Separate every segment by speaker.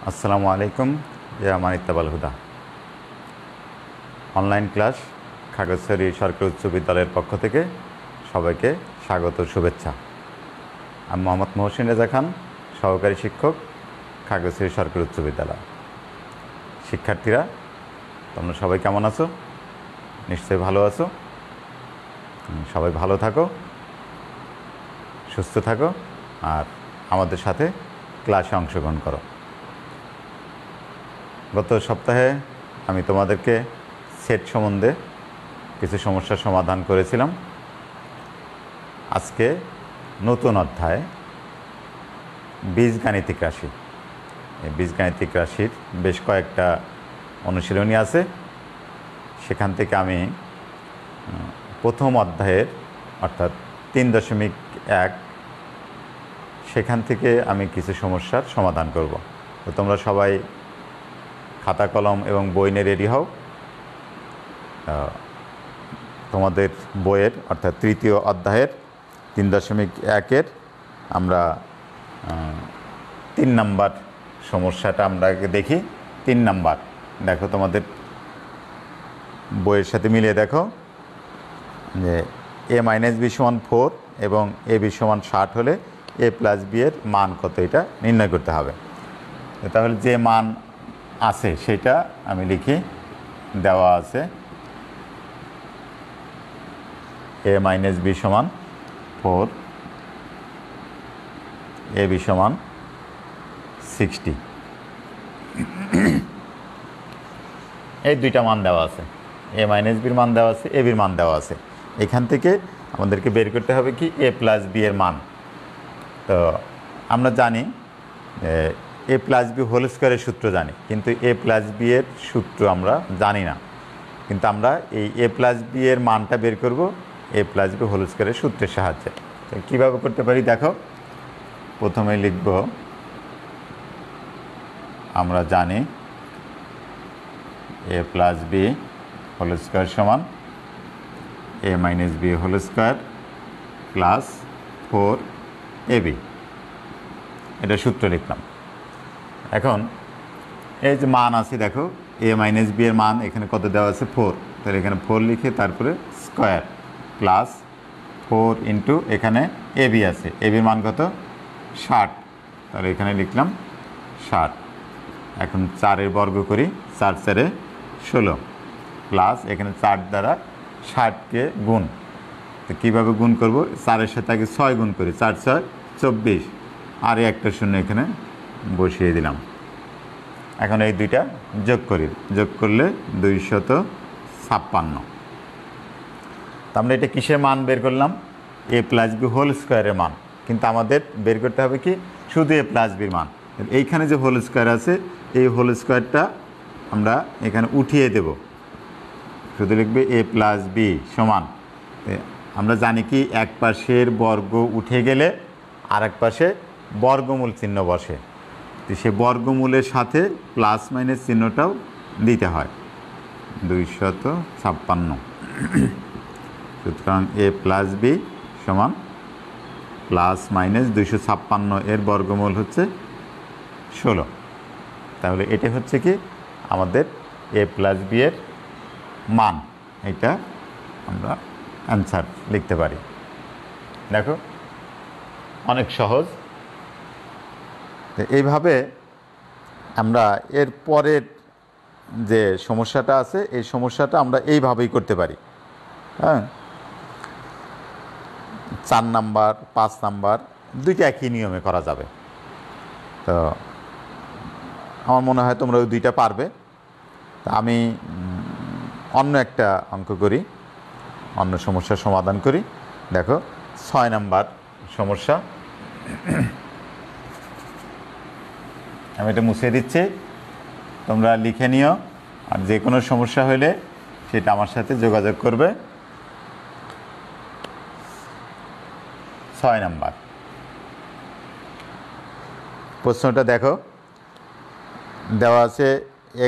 Speaker 1: আসসালামু আলাইকুম ইয়া মানিত্তাবাল হুদা। Online class Khagrachari সরকারি উচ্চ বিদ্যালয়ের পক্ষ থেকে সবাইকে স্বাগত শুভেচ্ছা। আমি মোহাম্মদ মহসিন রেজা খান, সহকারী শিক্ষক, খাগড়াছড়ি সরকারি উচ্চ বিদ্যালয়। শিক্ষার্থীরা, তোমরা সবাই কেমন আছো? নিশ্চয়ই ভালো আছো। সবাই ভালো থাকো, সুস্থ থাকো আর আমাদের সাথে ক্লাসে অংশগ্রহণ করো। গত সপ্তাহে আমি তোমাদেরকে সেট সম্বন্ধে কিছু সমস্যার সমাধান করেছিলাম। আজকে নতুন অধ্যায় বীজগাণিতিক রাশি। এই বীজগাণিতিক রাশির বেশ কয়েকটা অনুশীলনী আছে। সেখান থেকে আমি প্রথম অধ্যায়ের অর্থাৎ 3.1 সেখান থেকে আমি কিছু সমস্যার সমাধান করব। তো তোমরা সবাই খাতা কলম এবং বই নিয়ে রেডি হও। তোমাদের বইয়ের অর্থাৎ তৃতীয় অধ্যায়ের 3.1-এর আমরা 3 নাম্বার সমস্যাটা আমরা দেখি। 3 নাম্বার দেখো, তোমাদের বইয়ের সাথে মিলিয়ে দেখো যে a - b = 4 এবং ab = 60 হলে a + b এর মান কত এটা নির্ণয় করতে হবে। তাহলে যে মান আছে সেটা আমি লিখি। দেওয়া আছে a - b = 4, ab = 60। এই দুইটা মান দেওয়া আছে, a - b-র মান দেওয়া আছে, ab-র মান দেওয়া আছে। এখান থেকে আমাদেরকে বের করতে হবে কি a + b এর মান। তো আমরা জানি a + b হোল স্কোয়ারের সূত্র জানি, কিন্তু a + b এর সূত্র আমরা জানি না। কিন্তু আমরা এই a + b এর মানটা বের করব a + b হোল স্কোয়ারের সূত্রের সাহায্যে। তো কীভাবে করতে পারি দেখো, প্রথমে লিখব আমরা জানি a + b হোল স্কোয়ার সমান a - b whole square plus 4ab। এটা সূত্র লিখলাম। এখন এই যে মান আছে দেখো, a - b এর মান এখানে কত দেওয়া আছে 4, তাহলে এখানে 4 লিখে তারপরে স্কোয়ার প্লাস 4 ইন্টু এখানে ab আছে, ab-র মান কত 60, তাহলে এখানে লিখলাম 60। এখন 4-এর বর্গ করি, 4 × 4 = 16 প্লাস এখানে 4 দ্বারা 60-কে গুণ। তো কীভাবে গুণ করব, 4-এর সাথে আগে 6 গুণ করি, 4 × 6 = 24 আর একটা শূন্য এখানে বসিয়ে দিলাম। এখন এই দুইটা যোগ করি, যোগ করলে 256। তো আমরা এটা কিসের মান বের করলাম? a + b হোল স্কোয়ারের মান। কিন্তু আমাদের বের করতে হবে কি শুধু a + b-র মান। এইখানে যে হোল স্কোয়ার আছে এই হোল স্কোয়ারটা আমরা এখানে উঠিয়ে দেব, শুধু লিখবে a + b সমান। আমরা জানি কি এক পাশের বর্গ উঠে গেলে আর এক পাশে বর্গমূল চিহ্ন বসে। তো সে বর্গমূলের সাথে প্লাস মাইনাস চিহ্নটাও দিতে হয়। 256। সুতরাং a + b সমান প্লাস মাইনাস 256 এর বর্গমূল হচ্ছে 16। তাহলে এটা হচ্ছে কি আমাদের a + b এর মান। এটা আমরা অ্যান্সার লিখতে পারি। দেখো অনেক সহজ। তো এইভাবে আমরা এর পরের যে সমস্যাটা আছে এই সমস্যাটা আমরা এইভাবেই করতে পারি। হ্যাঁ, 4 নাম্বার 5 নাম্বার দুইটা একই নিয়মে করা যাবে। তো আমার মনে হয় তোমরা ওই দুইটা পারবে। তা আমি অন্য একটা অঙ্ক করি, অন্য সমস্যার সমাধান করি। দেখো 6 নাম্বার সমস্যা। আমি এটা মুছে দিচ্ছি, তোমরা লিখে নিও। আর যে কোনো সমস্যা হলে সেটা আমার সাথে যোগাযোগ করবে। 6 নাম্বার প্রশ্নটা দেখো, দেওয়া আছে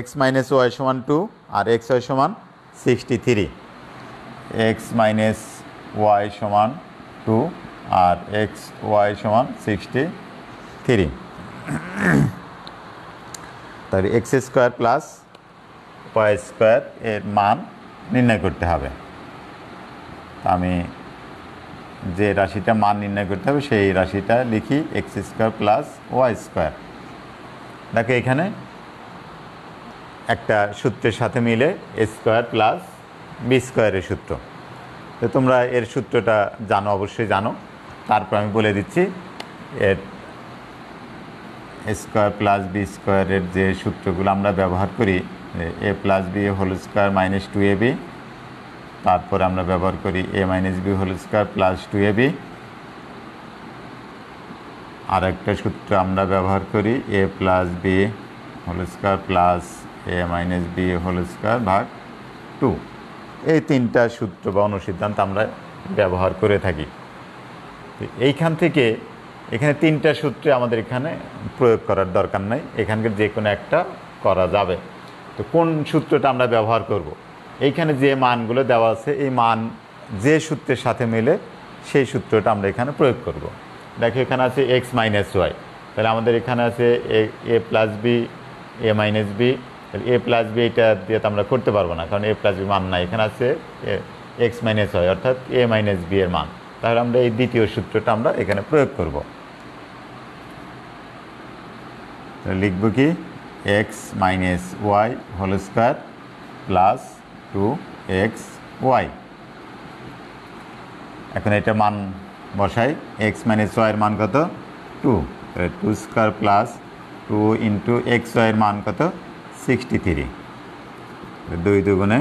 Speaker 1: x - y = 2 আর xy = 63। x - y = 2 আর xy = 63। তাহলে X square plus Y square এর মান নির্ণয় করতে হবে। আমি যে রাশিটা মান নির্ণয় করতে হবে সেই রাশিটা লিখি X square plus Y square. দেখো এখানে একটা সূত্রের সাথে মিলে এ স্কোয়ার প্লাস বি স্কোয়ারের সূত্র। তো তোমরা এর সূত্রটা জানো, অবশ্যই জানো, তারপর আমি বলে দিচ্ছি এর এ স্কোয়ার প্লাস বি স্কোয়ারের যে সূত্রগুলো আমরা ব্যবহার করি, A plus B whole square minus 2ab, তারপর আমরা ব্যবহার করি A minus B whole square plus 2ab। আর একটা সূত্র আমরা ব্যবহার করি A plus B whole square plus A minus B whole square ভাগ 2। এই তিনটা সূত্র বা অনুসিদ্ধান্ত আমরা ব্যবহার করে থাকি। এইখান থেকে এখানে তিনটা সূত্রে আমাদের এখানে প্রয়োগ করার দরকার নাই, এখানকার যে কোনো একটা করা যাবে। তো কোন সূত্রটা আমরা ব্যবহার করব? এইখানে যে মানগুলো দেওয়া আছে এই মান যে সূত্রের সাথে মিলে সেই সূত্রটা আমরা এখানে প্রয়োগ করব। দেখো এখানে আছে এক্স মাইনাস ওয়াই, তাহলে আমাদের এখানে আছে A plus B A minus B. তাহলে এ প্লাস বি এটা দিয়ে তো আমরা করতে পারবো না, কারণ এ প্লাস বি মান নাই। এখানে আছে এক্স মাইনাস ওয়াই অর্থাৎ এ মাইনাস বি এর মান। তাহলে আমরা এই দ্বিতীয় সূত্রটা আমরা এখানে প্রয়োগ করব। লিখব কি X minus Y whole square plus 2xy। এখন এটা মান বসাই, এক্স মাইনাস ওয়াইয়ের মান কত 2, 2 স্কোয়ার প্লাস 2 ইন্টু এক্স ওয়াইয়ের মান কত 63, 2 দুগুণে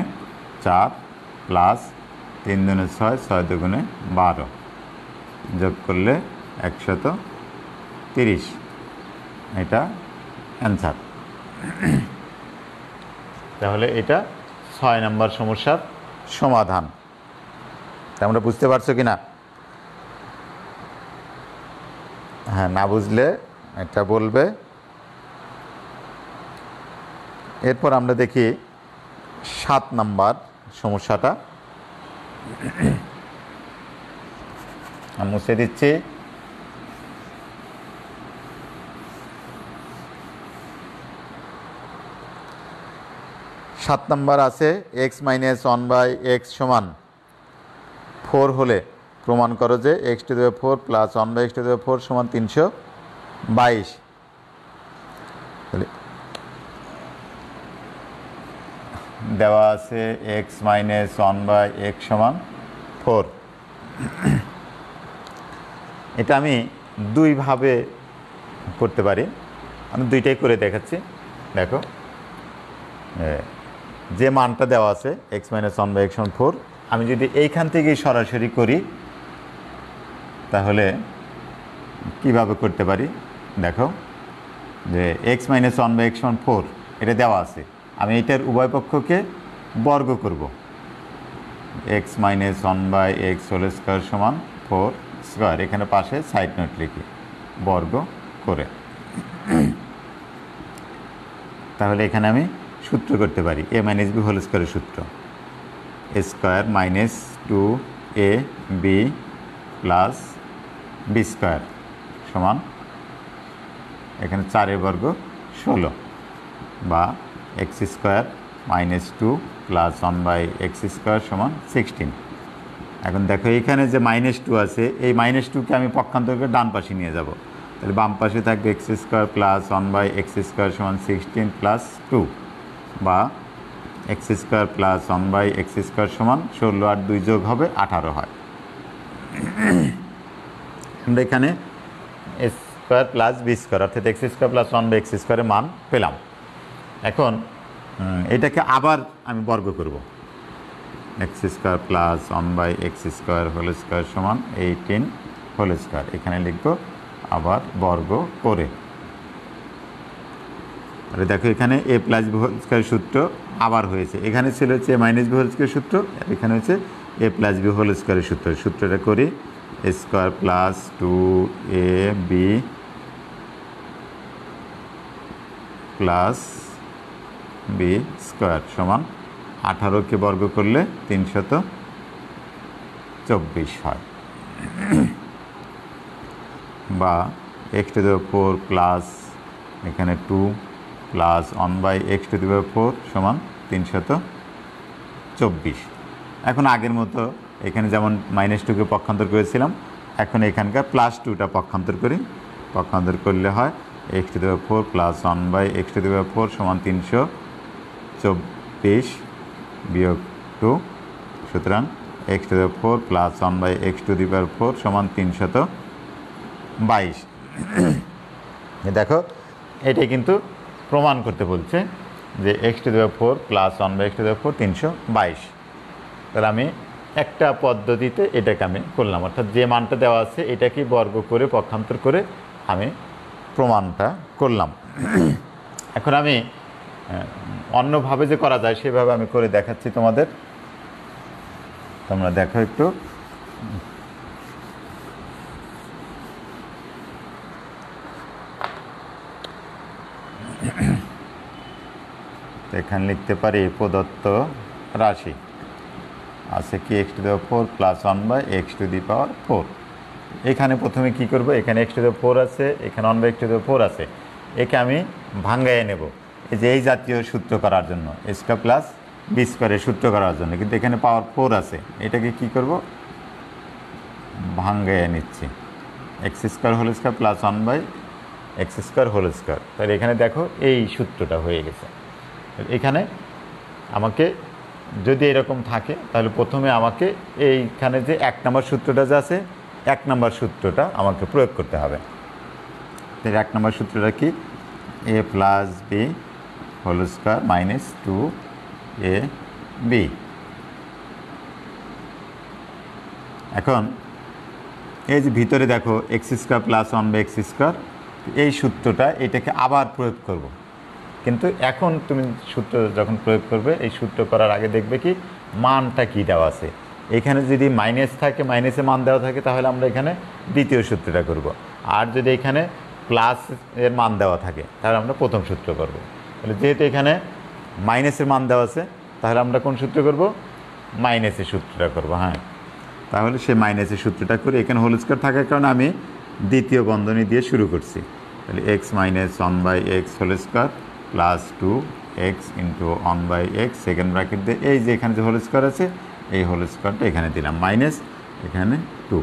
Speaker 1: 4 প্লাস 3 দুগুণে 6, 6 দুগুণে 12, যোগ করলে 130। এটা অ্যান্সার। তাহলে এটা 6 নম্বর সমস্যার সমাধান। তোমরা বুঝতে পারছো কি না? হ্যাঁ, না বুঝলে এটা বলবে। এরপর আমরা দেখি 7 নম্বর সমস্যাটা। আমি মুছে দিচ্ছি। সাত নম্বর আছে এক্স মাইনাস 1/x সমান 4 হলে প্রমাণ করো যে x to the power 4 plus 1/x to the power 4 সমান 322। তাহলে দেওয়া আছে এক্স মাইনাস 1/x সমান 4। এটা আমি দুইভাবে করতে পারি, আমি দুইটাই করে দেখাচ্ছি। দেখো যে মানটা দেওয়া আছে এক্স মাইনাস 1/x সমান 4, আমি যদি এইখান থেকেই সরাসরি করি তাহলে কিভাবে করতে পারি? দেখো যে এক্স মাইনাস 1/x সমান 4 এটা দেওয়া আছে, আমি এটার উভয় পক্ষকে বর্গ করব। X minus 1/x whole square সমান 4 স্কোয়ার, এখানে পাশে সাইড নোট লিখি বর্গ করে। তাহলে এখানে আমি সূত্র করতে পারি এ মাইনাস বি হোল স্কোয়ারের সূত্র, A square minus 2ab plus B square সমান এখানে 4 বর্গ 16, বা X square minus 2 plus 1/x square সমান 16। এখন দেখো এইখানে যে -2 আছে, এই -2কে আমি পক্ষান্তর করে ডান পাশে নিয়ে যাব। তাহলে বাম পাশে থাকবে x square plus 1/x square সমান 16 প্লাস 2, বা X square plus 1/x square সমান 16 আর 2 যোগ হবে 18 হয়। আমরা এখানে এ স্কোয়ার প্লাস বি স্কোয়ার অর্থাৎ এক্স স্কোয়ার প্লাস 1/x স্কোয়ারের মান পেলাম। এখন এটাকে আবার আমি বর্গ করব। X square plus 1/x square whole square সমান 18 হোল স্কোয়ার, এখানে লিখব আবার বর্গ করে। আর দেখো এখানে A plus B whole square সূত্র আবার হয়েছে, এখানে ছিল হচ্ছে এ মাইনাস বি হোল স্কোয়ার সূত্র, এখানে হচ্ছে এ প্লাস বি হোল স্কোয়ারের সূত্র। সূত্রটা করি A square plus 2ab plus B square সমান 18কে বর্গ করলে 324 হয়, বা X to the power 4 plus এখানে 2 প্লাস 1/x⁴ সমান 324। এখন আগের মতো এখানে যেমন -2কে পক্ষান্তর করেছিলাম, এখন এখানকার +2টা পক্ষান্তর করি। পক্ষান্তর করলে হয় x⁴ প্লাস 1/x⁴ সমান 324 বিয়োগ 2। সুতরাং x⁴ প্লাস 1/x⁴ সমান 322। দেখো এটাই কিন্তু প্রমাণ করতে বলছে যে x⁴ প্লাস 1/x⁴ 322। তাহলে আমি একটা পদ্ধতিতে এটাকে আমি করলাম, অর্থাৎ যে মানটা দেওয়া আছে এটাকে বর্গ করে পক্ষান্তর করে আমি প্রমাণটা করলাম। এখন আমি অন্যভাবে যে করা যায় সেভাবে আমি করে দেখাচ্ছি তোমাদের, তোমরা দেখো একটু। এখানে লিখতে পারি প্রদত্ত রাশি আছে কি x⁴ প্লাস 1/x⁴। এখানে প্রথমে কি করব, এখানে x⁴ আছে, এখানে 1/x⁴ আছে, একে আমি ভাঙ্গাইয়ে নেব এই যে এই জাতীয় সূত্র করার জন্য, a² প্লাস b² সূত্র করার জন্য। কিন্তু এখানে পাওয়ার 4 আছে, এটাকে কি করব, ভাঙ্গাইয়ে নিচ্ছি x² প্লাস 1/x²। তাহলে এখানে দেখো এই সূত্রটা হয়ে গেছে। এখানে আমাকে যদি এরকম থাকে তাহলে প্রথমে আমাকে এইখানে যে 1 নম্বর সূত্রটা যে আছে 1 নম্বর সূত্রটা আমাকে প্রয়োগ করতে হবে। তাহলে 1 নম্বর সূত্রটা কি, a plus b whole square minus 2ab। এখন এই যে ভিতরে দেখো x² প্লাস 1/x², এই সূত্রটা এটাকে আবার প্রয়োগ করব। কিন্তু এখন তুমি সূত্র যখন প্রয়োগ করবে, এই সূত্র করার আগে দেখবে কি মানটা কী দেওয়া আছে। এখানে যদি মাইনাস থাকে, মাইনাসে মান দেওয়া থাকে, তাহলে আমরা এখানে দ্বিতীয় সূত্রটা করব। আর যদি এখানে প্লাস এর মান দেওয়া থাকে তাহলে আমরা প্রথম সূত্র করব। তাহলে যেহেতু এখানে মাইনাসের মান দেওয়া আছে তাহলে আমরা কোন সূত্র করব, মাইনাসের সূত্রটা করব। হ্যাঁ, তাহলে সে মাইনাসের সূত্রটা করে এখানে হোল স্কয়ার থাকার কারণে আমি দ্বিতীয় বন্ধনী দিয়ে শুরু করছি। তাহলে x minus 1/x² plus 2x into 1/x second bracket দিয়ে এই যে এখানে যে হোল স্কয়ার আছে এই হোল স্কয়ারটা এখানে দিলাম, মাইনাস এখানে 2।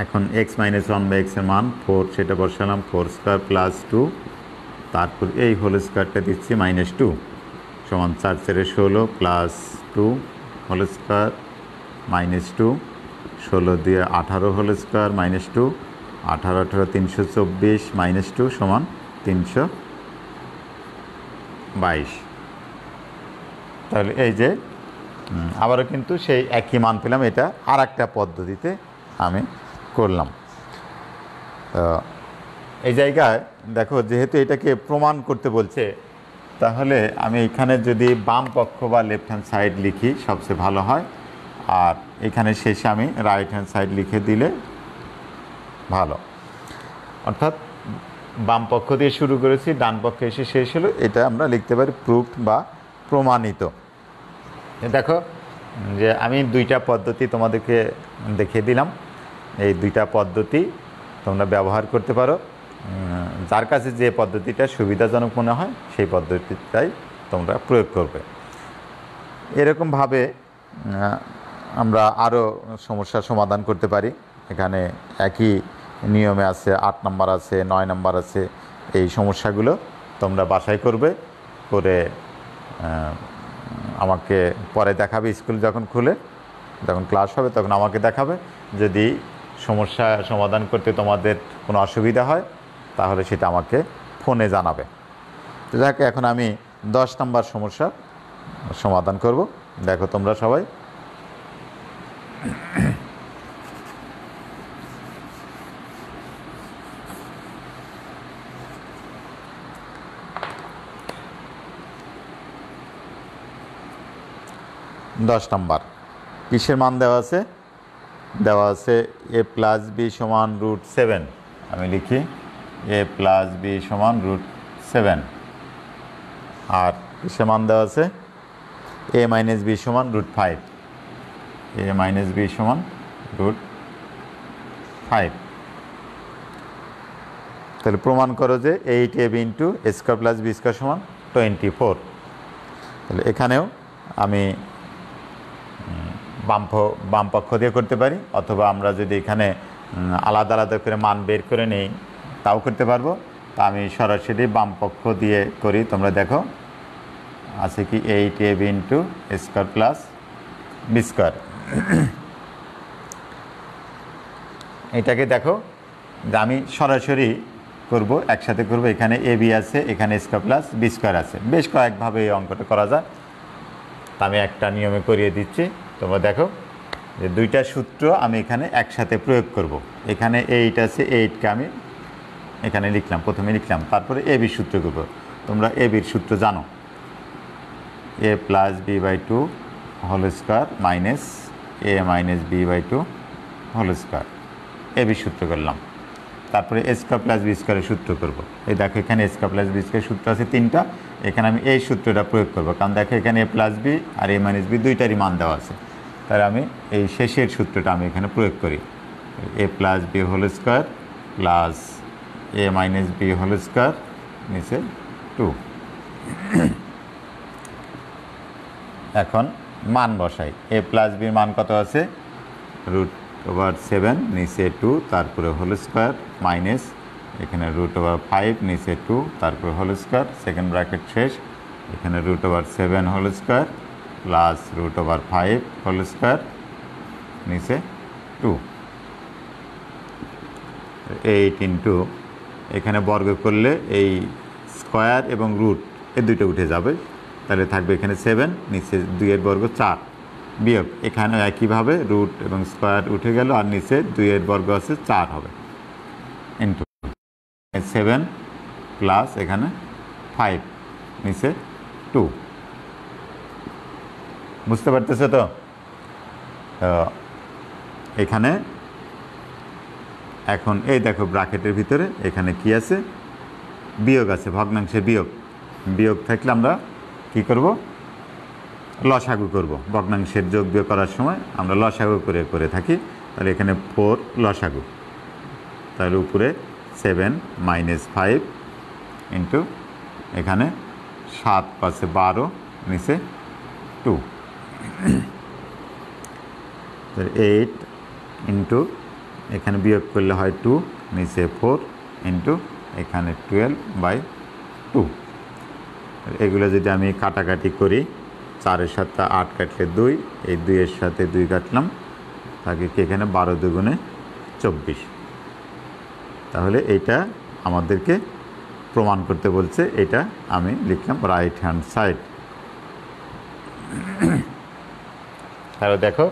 Speaker 1: এখন x মাইনাস 1/x এর মান 4, সেটা বসালাম, 4² প্লাস 2, তারপর এই হোল স্কয়ারটা দিচ্ছি -2 সমান 4 × 16 প্লাস 2 হোল স্কয়ার -2, 16 দিয়ে 18 হোল স্কয়ার -2, 18 18 324 -2 সমান 322। তাহলে এই যে আবারও কিন্তু সেই একই মান পেলাম, এটা আর একটা পদ্ধতিতে আমি করলাম। তো এই জায়গায় দেখো যেহেতু এটাকে প্রমাণ করতে বলছে, তাহলে আমি এখানে যদি বাম পক্ষ বা লেফট হ্যান্ড সাইড লিখি সবচেয়ে ভালো হয়, আর এখানে শেষে আমি রাইট হ্যান্ড সাইড লিখে দিলে ভালো। অর্থাৎ বাম পক্ষ দিয়ে শুরু করেছি, ডান পক্ষে এসে শেষ হলো, এটা আমরা লিখতে পারি প্রুফড বা প্রমাণিত। দেখো যে আমি দুইটা পদ্ধতি তোমাদেরকে দেখিয়ে দিলাম, এই দুইটা পদ্ধতি তোমরা ব্যবহার করতে পারো। যার কাছে যে পদ্ধতিটা সুবিধাজনক মনে হয় সেই পদ্ধতিটাই তোমরা প্রয়োগ করবে। এরকমভাবে আমরা আরও সমস্যার সমাধান করতে পারি। এখানে একই নিয়মে আছে, 8 নম্বর আছে, 9 নম্বর আছে। এই সমস্যাগুলো তোমরা বাসায় করবে, করে আমাকে পরে দেখাবে। স্কুল যখন খুলে, যখন ক্লাস হবে তখন আমাকে দেখাবে। যদি সমস্যা সমাধান করতে তোমাদের কোনো অসুবিধা হয় তাহলে সেটা আমাকে ফোনে জানাবে। তো যাকে এখন আমি 10 নম্বর সমস্যার সমাধান করব। দেখো তোমরা সবাই, দশ নম্বর কিসের মান দেওয়া আছে, দেওয়া আছে a প্লাস বি সমান √7। আমি লিখি a প্লাস বি সমান √7। আর কিসের মান দেওয়া আছে a মাইনাস বি সমান √5। a মাইনাস বি সমান √5। তাহলে প্রমাণ করো যে 8ab ইন্টু এ স্কোয়ার প্লাস বি স্কোয়ার সমান 24। তাহলে এখানেও আমি বাম পক্ষ দিয়ে করতে পারি, অথবা আমরা যদি এখানে আলাদা আলাদা করে মান বের করে নেই তাও করতে পারবো। তা আমি সরাসরি বাম পক্ষ দিয়ে করি। তোমরা দেখো আছে কি 8ab ইন্টু এ স্কোয়ার প্লাস বি স্কোয়ার। এটাকে দেখো যে আমি সরাসরি করব, একসাথে করব। এখানে এ বি আছে, এখানে স্কোয়ার প্লাস বি স্কোয়ার আছে, বেশ কয়েকভাবে এই অঙ্কটা করা যায়। তা আমি একটা নিয়মে করিয়ে দিচ্ছি, তোমরা দেখো যে দুইটা সূত্র আমি এখানে একসাথে প্রয়োগ করব। এখানে 8 আছে, 8কে আমি এখানে লিখলাম, প্রথমে লিখলাম, তারপরে এ বির সূত্র করব। তোমরা এ বির সূত্র জানো, A plus B by 2 whole square minus A minus B by 2 whole square, A বির সূত্র করলাম। তারপরে এ স্কোয়ার প্লাস বি স্কোয়ারের সূত্র করব। এই দেখো এখানে এ স্কোয়ার প্লাস বি স্কোয়ারের সূত্র আছে 3টা, এখানে আমি এই সূত্রটা প্রয়োগ করব, কারণ দেখো এখানে A plus B R A minus B দুইটারই মান দেওয়া আছে। তাহলে আমি এই শেষের সূত্রটা আমি এখানে প্রয়োগ করি, A plus B whole square plus A minus B whole square নিচে 2। এখন মান বসাই, এ প্লাস বির মান কত আছে, √7 নিচে 2, তারপরে হোল স্কোয়ার মাইনাস এখানে √5 নিচে 2, তারপরে হোল স্কোয়ার, সেকেন্ড ব্র্যাকেট শেষ, এখানে √7 whole square plus √5 whole square নিচে 2। 8 ইন্টু এখানে বর্গ করলে এই স্কোয়ার এবং রুট এই দুটো উঠে যাবে, তাহলে থাকবে এখানে 7, নিচে 2 এর বর্গ 4, বিয়োগ এখানে একইভাবে রুট এবং স্কোয়ার উঠে গেল, আর নিচে 2 এর বর্গ আছে 4 হবে, ইন্টু 7 প্লাস এখানে 5 নিচে 2। বুঝতে পারতেছো তো? এখানে এখন এই দেখো ব্র্যাকেটের ভিতরে এখানে কি আছে, বিয়োগ আছে, ভগ্নাংশে বিয়োগ। বিয়োগ থাকলে আমরা কি করব, লসাগু করব। ভগ্নাংশের যোগ বিয়োগ করার সময় আমরা লসাগু করে থাকি। তাহলে এখানে 4 লসাগু, তাহলে উপরে 7 মাইনাস 5 ইন্টু এখানে 7 পাশে 12 নিচে 2। 8 ইন্টু এখানে বিয়োগ করলে হয় 2 নিচে 4 ইন্টু এখানে 12/2। এগুলো যদি আমি কাটাকাটি করি, 4-এর সাথে 8 কাটলে 2, এই 2-এর সাথে 2 কাটলাম, থাকে কি এখানে 12 দুগুণে 24। তাহলে এইটা আমাদেরকে প্রমাণ করতে বলছে, এটা আমি লিখলাম রাইট হ্যান্ড সাইড। তাহলে দেখো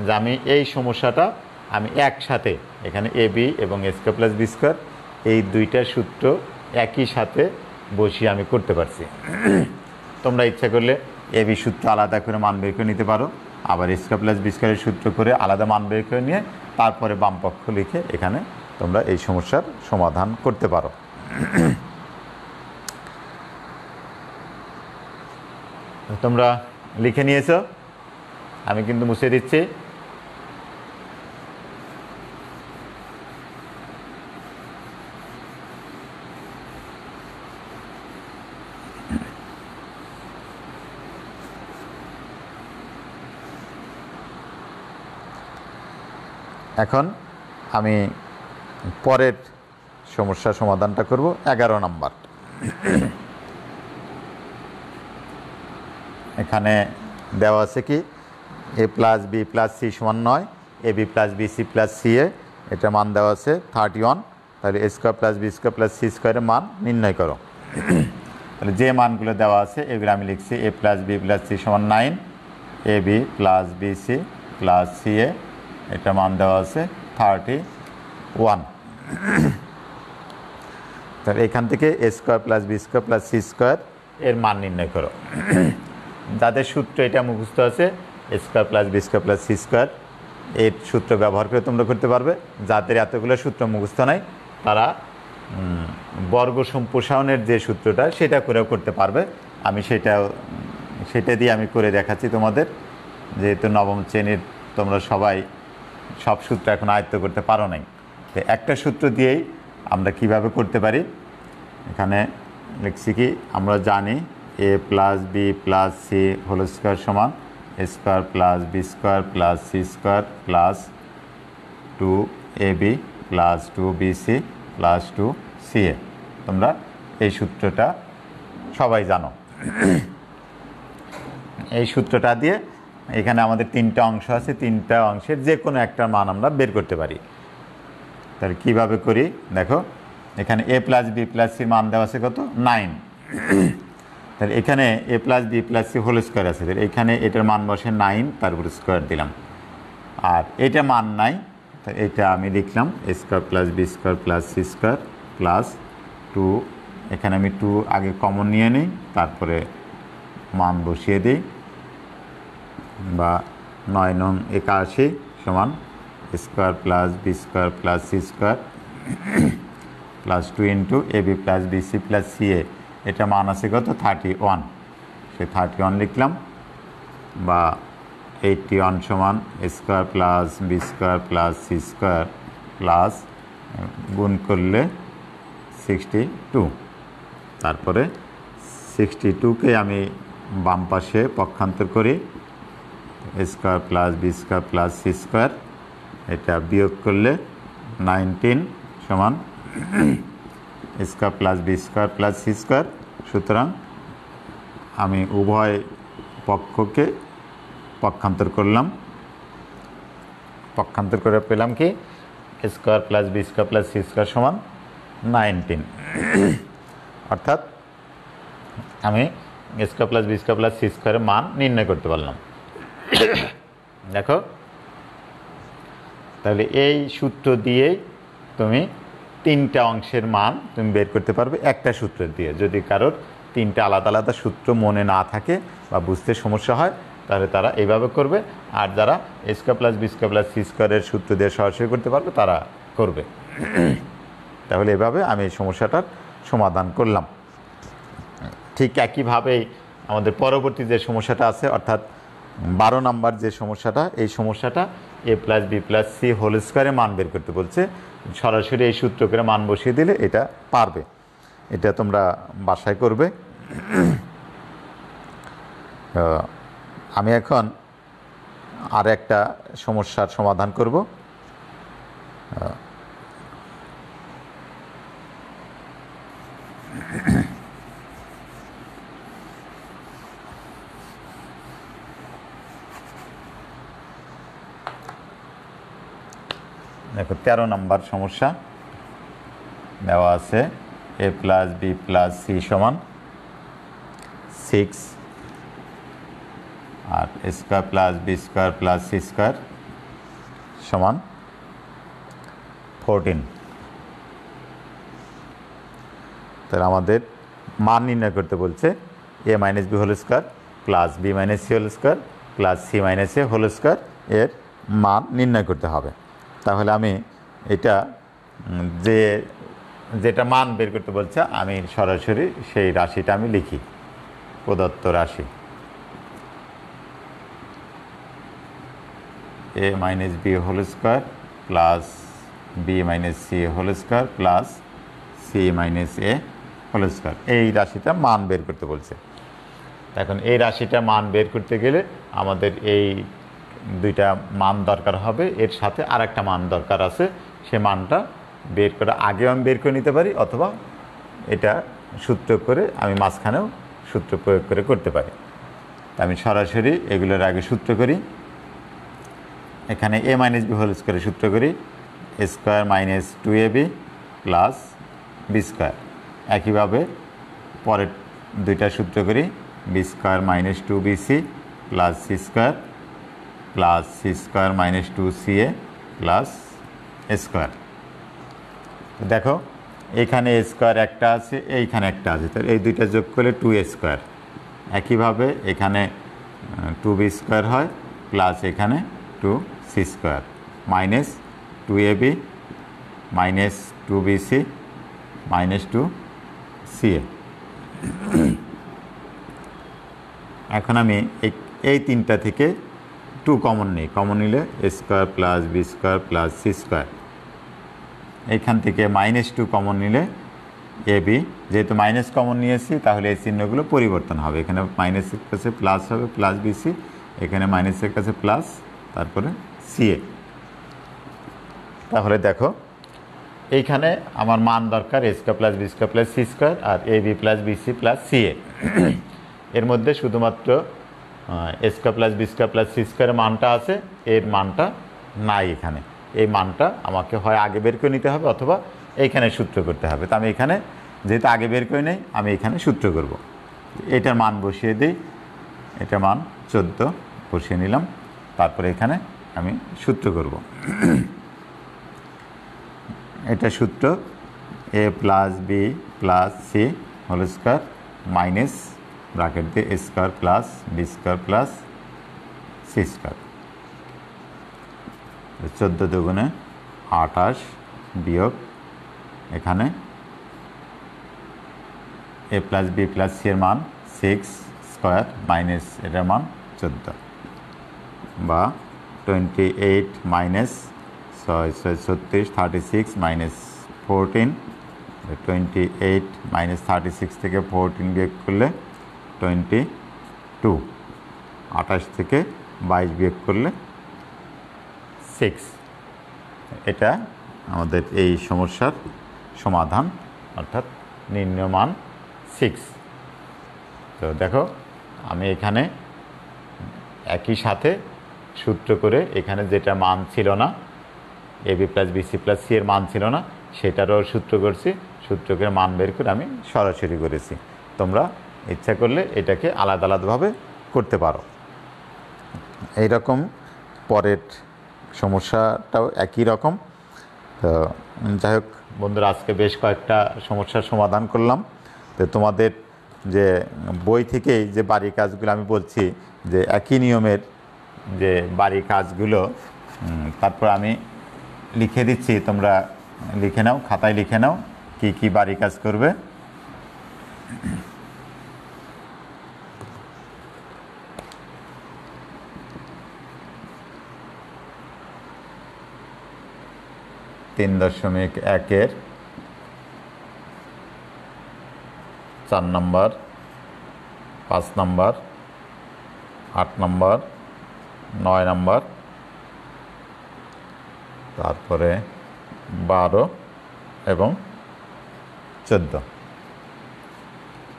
Speaker 1: যে আমি এই সমস্যাটা আমি একসাথে এখানে এ বি এবং এ স্কোয়ার প্লাস বি স্কোয়ার এই দুইটা সূত্র একই সাথে বসিয়ে আমি করতে পারছি। তোমরা ইচ্ছা করলে এ বি সূত্র আলাদা করে মান বের করে নিতে পারো, আবার এ স্কোয়ার প্লাস বি স্কোয়ারের সূত্র করে আলাদা মান বের করে নিয়ে তারপরে বাম পক্ষ লিখে এখানে তোমরা এই সমস্যার সমাধান করতে পারো। তোমরা লিখে নিয়েছো, আমি কিন্তু মুছে দিচ্ছি। এখন আমি পরের সমস্যার সমাধানটা করব, 11 নম্বর। এখানে দেওয়া আছে কি A plus B plus C সমান 9, A B plus B C plus C A, এটা মান দেওয়া আছে 31। তাহলে A square plus B square plus C স্কোয়ারের মান নির্ণয় করো। তাহলে যে মানগুলো দেওয়া আছে এগুলো আমি লিখছি, A plus B plus C সমান 9, A B plus B C plus C A, এটা মান দেওয়া আছে 31। তাহলে এখান থেকে A square plus B square plus C square এর মান নির্ণয় করো। যাদের সূত্র এটা মুখস্থ আছে, A square plus B square plus C square, এর সূত্র ব্যবহার করে তোমরা করতে পারবে। যাদের এতগুলো সূত্র মুখস্থ নাই তারা বর্গ সম্প্রসারণের যে সূত্রটা সেটা করেও করতে পারবে। আমি সেটা দিয়ে আমি করে দেখাচ্ছি তোমাদের, যেহেতু নবম শ্রেণীর তোমরা সবাই সব সূত্র এখন আয়ত্ত করতে পারো নাই। তো একটা সূত্র দিয়েই আমরা কিভাবে করতে পারি, এখানে লিখছি কি, আমরা জানি a plus B plus C whole square সমান A square plus B square plus C square plus 2ab plus 2bc plus 2ca। তোমরা এই সূত্রটা সবাই জানো। এই সূত্রটা দিয়ে এখানে আমাদের তিনটা অংশ আছে, তিনটা অংশের যে কোনো একটা মান আমরা বের করতে পারি। তাহলে কীভাবে করি দেখো, এখানে a প্লাস বি প্লাস সির মান দেওয়া আছে কত, 9। তাহলে এখানে a plus B plus C whole square আছে, তাহলে এখানে এটার মান বসে 9, তারপর স্কোয়ার দিলাম। আর এটা মান নাই, তো এটা আমি লিখলাম A square plus B square plus C square plus 2, এখানে আমি 2 আগে কমন নিয়ে নিই, তারপরে মান বসিয়ে দিই, বা 9 নং 81 সমান square plus B square plus C square plus 2 into A B plus B C plus C A, এটা মান আছে কত 31, সে 31 লিখলাম, বা 81 সমান square plus B square plus C square plus গুণ করলে 62, তারপরে 62কে আমি বাম পাশে পক্ষান্তর করি, square plus B square plus C square, এটা বিয়োগ করলে 19 সমান square plus B square plus C square. সুতরাং আমি উভয় পক্ষকে পক্ষান্তর করলাম, পক্ষান্তর করে পেলাম কি square plus B square plus C square সমান 19। অর্থাৎ আমি square plus B square plus C স্কোয়ারের মান নির্ণয় করতে পারলাম। দেখো, তাহলে এই সূত্র দিয়েই তুমি তিনটা অংশের মান তুমি বের করতে পারবে একটা সূত্র দিয়ে। যদি কারোর তিনটা আলাদা আলাদা সূত্র মনে না থাকে বা বুঝতে সমস্যা হয়, তাহলে তারা এইভাবে করবে, আর যারা square plus B square plus C স্কোয়ারের সূত্র দিয়ে সরাসরি করতে পারবে তারা করবে। তাহলে এভাবে আমি এই সমস্যাটার সমাধান করলাম। ঠিক একইভাবেই আমাদের পরবর্তী যে সমস্যাটা আছে, অর্থাৎ 12 নম্বর যে সমস্যাটা, এই সমস্যাটা A plus B plus C whole স্কোয়ারে মান বের করতে বলছে। সরাসরি এই সূত্র করে মান বসিয়ে দিলে এটা পারবে। এটা তোমরা বাসায় করবে। আমি এখন আর একটা সমস্যার সমাধান করব। দেখো 13 নম্বর সমস্যা দেওয়া আছে A plus B plus C সমান 6 আর square plus B square plus C square সমান 14। তাহলে আমাদের মান নির্ণয় করতে বলছে A minus B whole square plus B minus C whole square plus C minus A whole square এর মান নির্ণয় করতে হবে। তাহলে আমি এটা যেটা মান বের করতে বলছে আমি সরাসরি সেই রাশিটা আমি লিখি, প্রদত্ত রাশি A minus B whole square plus B minus C whole square plus C minus A whole square, এই রাশিটা মান বের করতে বলছে। এখন এই রাশিটা মান বের করতে গেলে আমাদের এই দুইটা মান দরকার হবে, এর সাথে আর একটা মান দরকার আছে। সে মানটা বের করে আগেও আমি বের করে নিতে পারি, অথবা এটা সূত্র করে আমি মাঝখানেও সূত্র প্রয়োগ করে করতে পারি। আমি সরাসরি এগুলোর আগে সূত্র করি। এখানে এ মাইনাস বি হোল স্কোয়ারের সূত্র করি, square minus 2ab plus B square. একইভাবে পরের দুইটা সূত্র করি, B square minus 2bc plus C square plus C square minus 2ca plus square. দেখো এখানে স্কোয়ার একটা আছে, এইখানে একটা আছে, তাহলে এই দুইটা যোগ করলে 2a স্কোয়ার। একইভাবে এখানে 2b স্কোয়ার হয় প্লাস এখানে 2c square minus 2ab minus 2bc minus 2ca। এখন আমি এই তিনটা থেকে 2 কমন নিই, কমন নিলে square plus B square plus C square এইখান থেকে -2 কমন নিলে এ বি, যেহেতু মাইনাস কমন নিয়েছি তাহলে এই চিহ্নগুলো পরিবর্তন হবে। এখানে মাইনাসের কাছে প্লাস হবে, প্লাস বিসি, এখানে মাইনাসের কাছে প্লাস, তারপরে সিএ। তাহলে দেখো এইখানে আমার মান দরকার A square plus B square plus C square আর A B plus BC plus CA. এর মধ্যে শুধুমাত্র A square plus B square plus C স্কোয়ারের মানটা আছে, এর মানটা নাই এখানে। এই মানটা আমাকে হয় আগে বের করে নিতে হবে অথবা এইখানে সূত্র করতে হবে। তো আমি এখানে যেহেতু আগে বের করে নেই, আমি এখানে সূত্র করব। এটার মান বসিয়ে দিই, এটার মান 14 বসিয়ে নিলাম, তারপরে এখানে আমি সূত্র করব। এটা সূত্র A plus B plus C whole square minus bracket দিয়ে A square plus B square plus C square. 14 দুগুণে 28 বিয়োগ এখানে A plus B plus C এর মান 6 স্কোয়ার মাইনাস এটার মান 14 বা 28 মাইনাস 6 36 36 মাইনাস 14, 28 মাইনাস 36 থেকে 14 বিয়োগ করলে 22, 28 থেকে 22 বিয়োগ করলে 6। এটা আমাদের এই সমস্যার সমাধান, অর্থাৎ নির্ণয় মান 6। তো দেখো আমি এখানে একই সাথে সূত্র করে এখানে যেটা মান ছিল না, A B plus BC plus C এর মান ছিল না, সেটারও সূত্র করছি। সূত্র করে মান বের করে আমি সরাসরি করেছি। তোমরা ইচ্ছা করলে এটাকে আলাদা আলাদাভাবে করতে পারো। এইরকম পরের সমস্যাটাও একই রকম। তো যাই হোক বন্ধুরা, আজকে বেশ কয়েকটা সমস্যার সমাধান করলাম। তো তোমাদের যে বই থেকেই যে বাড়ির কাজগুলো আমি বলছি, যে একই নিয়মের যে বাড়ির কাজগুলো, তারপর আমি লিখে দিচ্ছি, তোমরা লিখে নাও, খাতায় লিখে নাও কি কি বাড়ি কাজ করবে। 3.1-এর 4 নম্বর, 5 নম্বর, 8 নম্বর, 9 নম্বর, তারপরে 12 এবং 14।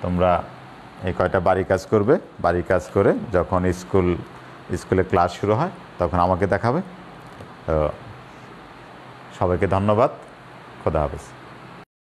Speaker 1: তোমরা এই কয়টা বাড়ি কাজ করবে। বাড়ি কাজ করে যখন স্কুলে ক্লাস শুরু হয় তখন আমাকে দেখাবে। তো সবাইকে ধন্যবাদ। খোদা হাফেজ।